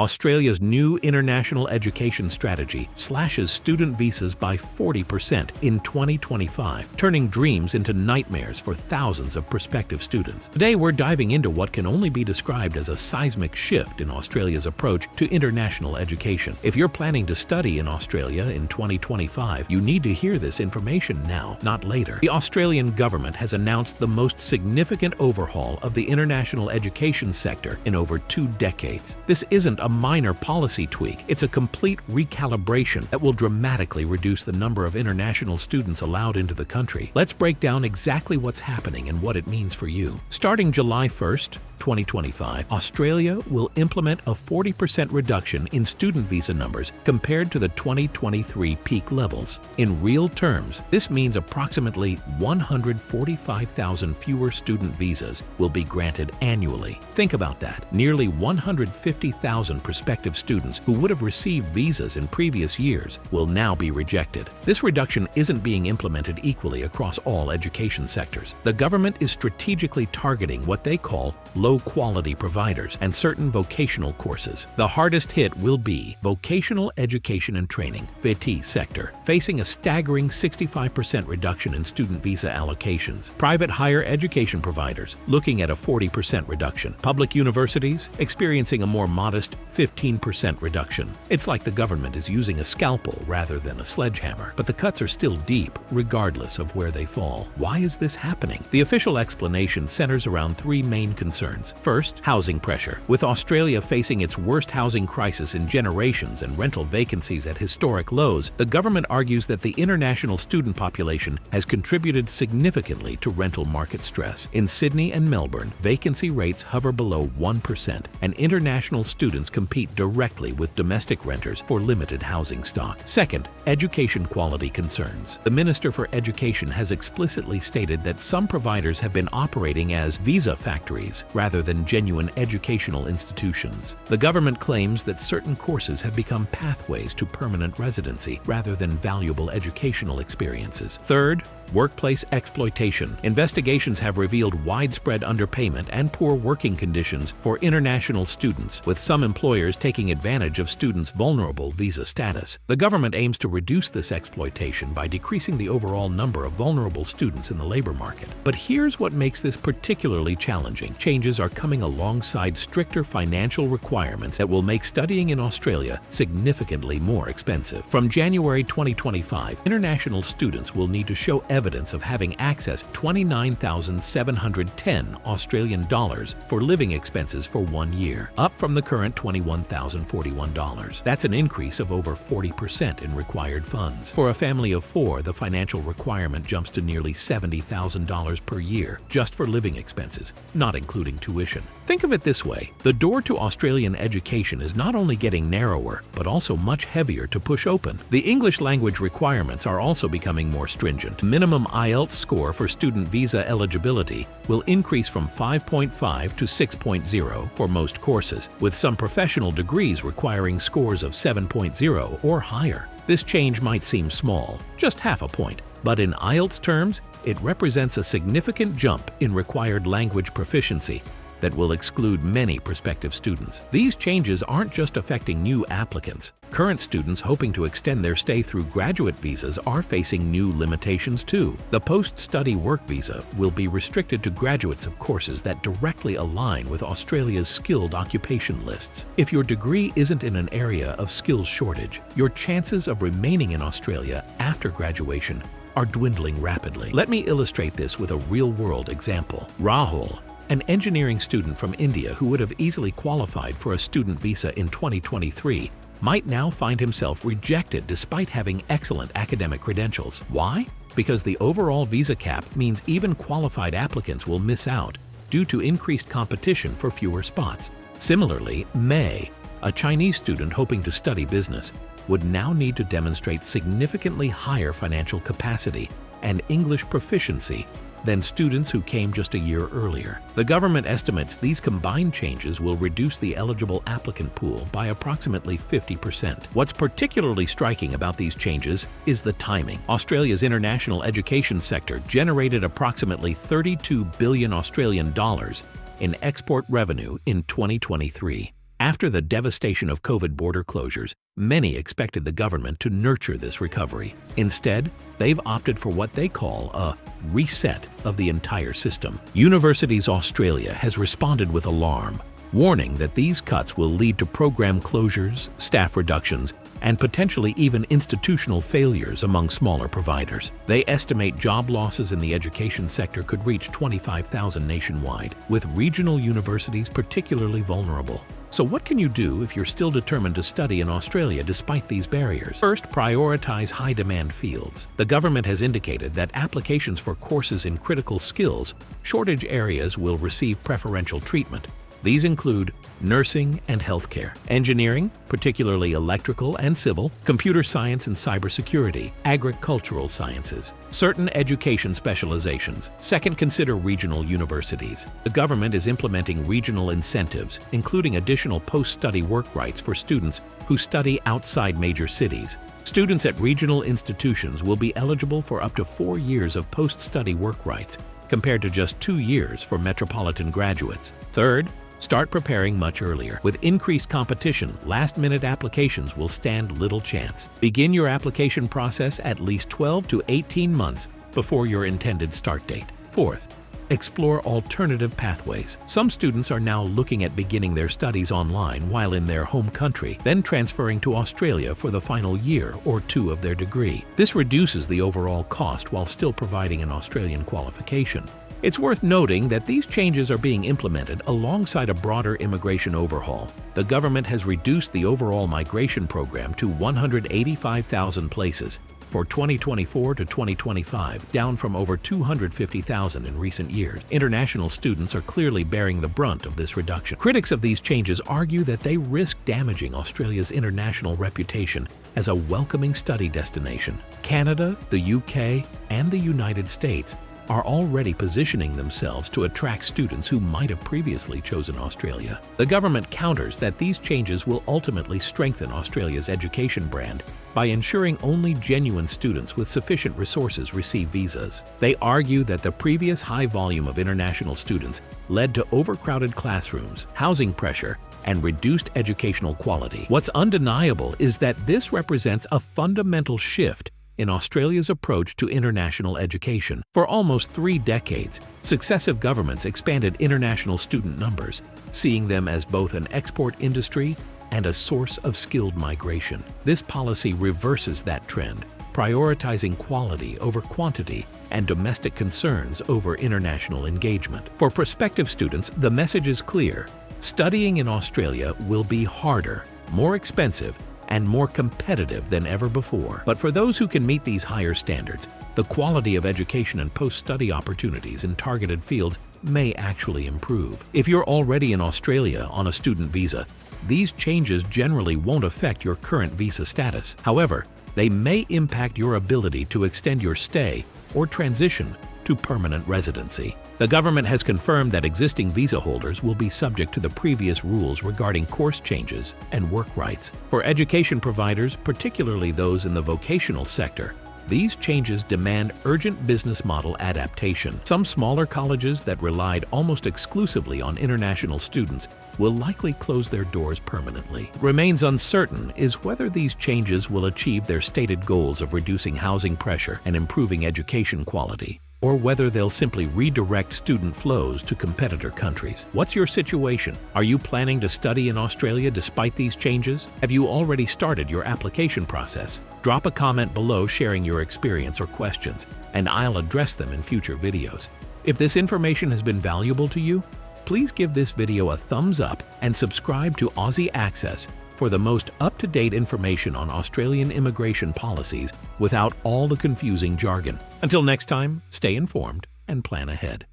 Australia's new international education strategy slashes student visas by 40% in 2025, turning dreams into nightmares for thousands of prospective students. Today, we're diving into what can only be described as a seismic shift in Australia's approach to international education. If you're planning to study in Australia in 2025, you need to hear this information now, not later. The Australian government has announced the most significant overhaul of the international education sector in over 2 decades. This isn't a minor policy tweak, it's a complete recalibration that will dramatically reduce the number of international students allowed into the country. Let's break down exactly what's happening and what it means for you. Starting July 1st, 2025, Australia will implement a 40% reduction in student visa numbers compared to the 2023 peak levels. In real terms, this means approximately 145,000 fewer student visas will be granted annually. Think about that. Nearly 150,000 prospective students who would have received visas in previous years will now be rejected. This reduction isn't being implemented equally across all education sectors. The government is strategically targeting what they call low-quality providers and certain vocational courses. The hardest hit will be vocational education and training (VET) sector, facing a staggering 65% reduction in student visa allocations. Private higher education providers looking at a 40% reduction. Public universities experiencing a more modest 15% reduction. It's like the government is using a scalpel rather than a sledgehammer, but the cuts are still deep regardless of where they fall. Why is this happening? The official explanation centers around 3 main concerns. First, housing pressure. With Australia facing its worst housing crisis in generations and rental vacancies at historic lows, the government argues that the international student population has contributed significantly to rental market stress. In Sydney and Melbourne, vacancy rates hover below 1%, and international students compete directly with domestic renters for limited housing stock. Second, education quality concerns. The Minister for Education has explicitly stated that some providers have been operating as visa factories rather than genuine educational institutions. The government claims that certain courses have become pathways to permanent residency rather than valuable educational experiences. Third, workplace exploitation. Investigations have revealed widespread underpayment and poor working conditions for international students, with some employers taking advantage of students' vulnerable visa status. The government aims to reduce this exploitation by decreasing the overall number of vulnerable students in the labor market. But here's what makes this particularly challenging. Changes are coming alongside stricter financial requirements that will make studying in Australia significantly more expensive. From January 2025, international students will need to show evidence of having access to $29,710 Australian dollars for living expenses for 1 year, up from the current $21,041. That's an increase of over 40% in required funds. For a family of 4, the financial requirement jumps to nearly $70,000 per year just for living expenses, not including tuition. Think of it this way: the door to Australian education is not only getting narrower, but also much heavier to push open. The English language requirements are also becoming more stringent. Minimum IELTS score for student visa eligibility will increase from 5.5 to 6.0 for most courses, with some professional degrees requiring scores of 7.0 or higher. This change might seem small, just half a point, but in IELTS terms, it represents a significant jump in required language proficiency that will exclude many prospective students. These changes aren't just affecting new applicants. Current students hoping to extend their stay through graduate visas are facing new limitations too. The post-study work visa will be restricted to graduates of courses that directly align with Australia's skilled occupation lists. If your degree isn't in an area of skills shortage, your chances of remaining in Australia after graduation are dwindling rapidly. Let me illustrate this with a real-world example. Rahul, an engineering student from India who would have easily qualified for a student visa in 2023, might now find himself rejected despite having excellent academic credentials. Why? Because the overall visa cap means even qualified applicants will miss out due to increased competition for fewer spots. Similarly, May, a Chinese student hoping to study business, would now need to demonstrate significantly higher financial capacity and English proficiency than students who came just a year earlier. The government estimates these combined changes will reduce the eligible applicant pool by approximately 50%. What's particularly striking about these changes is the timing. Australia's international education sector generated approximately 32 billion Australian dollars in export revenue in 2023. After the devastation of COVID border closures, many expected the government to nurture this recovery. Instead, they've opted for what they call a reset of the entire system. Universities Australia has responded with alarm, warning that these cuts will lead to program closures, staff reductions, and potentially even institutional failures among smaller providers. They estimate job losses in the education sector could reach 25,000 nationwide, with regional universities particularly vulnerable. So what can you do if you're still determined to study in Australia despite these barriers? First, prioritize high-demand fields. The government has indicated that applications for courses in critical skills, shortage areas will receive preferential treatment. These include nursing and healthcare, engineering, particularly electrical and civil, computer science and cybersecurity, agricultural sciences, certain education specializations. Second, consider regional universities. The government is implementing regional incentives, including additional post-study work rights for students who study outside major cities. Students at regional institutions will be eligible for up to 4 years of post-study work rights, compared to just 2 years for metropolitan graduates. Third, start preparing much earlier. With increased competition, last-minute applications will stand little chance. Begin your application process at least 12 to 18 months before your intended start date. Fourth, explore alternative pathways. Some students are now looking at beginning their studies online while in their home country, then transferring to Australia for the final year or 2 of their degree. This reduces the overall cost while still providing an Australian qualification. It's worth noting that these changes are being implemented alongside a broader immigration overhaul. The government has reduced the overall migration program to 185,000 places for 2024 to 2025, down from over 250,000 in recent years. International students are clearly bearing the brunt of this reduction. Critics of these changes argue that they risk damaging Australia's international reputation as a welcoming study destination. Canada, the UK, and the United States are already positioning themselves to attract students who might have previously chosen Australia. The government counters that these changes will ultimately strengthen Australia's education brand by ensuring only genuine students with sufficient resources receive visas. They argue that the previous high volume of international students led to overcrowded classrooms, housing pressure, and reduced educational quality. What's undeniable is that this represents a fundamental shift in Australia's approach to international education. For almost 3 decades, successive governments expanded international student numbers, seeing them as both an export industry and a source of skilled migration. This policy reverses that trend, prioritizing quality over quantity and domestic concerns over international engagement. For prospective students, the message is clear: studying in Australia will be harder, more expensive, and more competitive than ever before. But for those who can meet these higher standards, the quality of education and post-study opportunities in targeted fields may actually improve. If you're already in Australia on a student visa, these changes generally won't affect your current visa status. However, they may impact your ability to extend your stay or transition to permanent residency. The government has confirmed that existing visa holders will be subject to the previous rules regarding course changes and work rights. For education providers, particularly those in the vocational sector, these changes demand urgent business model adaptation. Some smaller colleges that relied almost exclusively on international students will likely close their doors permanently. What remains uncertain is whether these changes will achieve their stated goals of reducing housing pressure and improving education quality, or whether they'll simply redirect student flows to competitor countries. What's your situation? Are you planning to study in Australia despite these changes? Have you already started your application process? Drop a comment below sharing your experience or questions, and I'll address them in future videos. If this information has been valuable to you, please give this video a thumbs up and subscribe to Aussie Access for the most up-to-date information on Australian immigration policies without all the confusing jargon. Until next time, stay informed and plan ahead.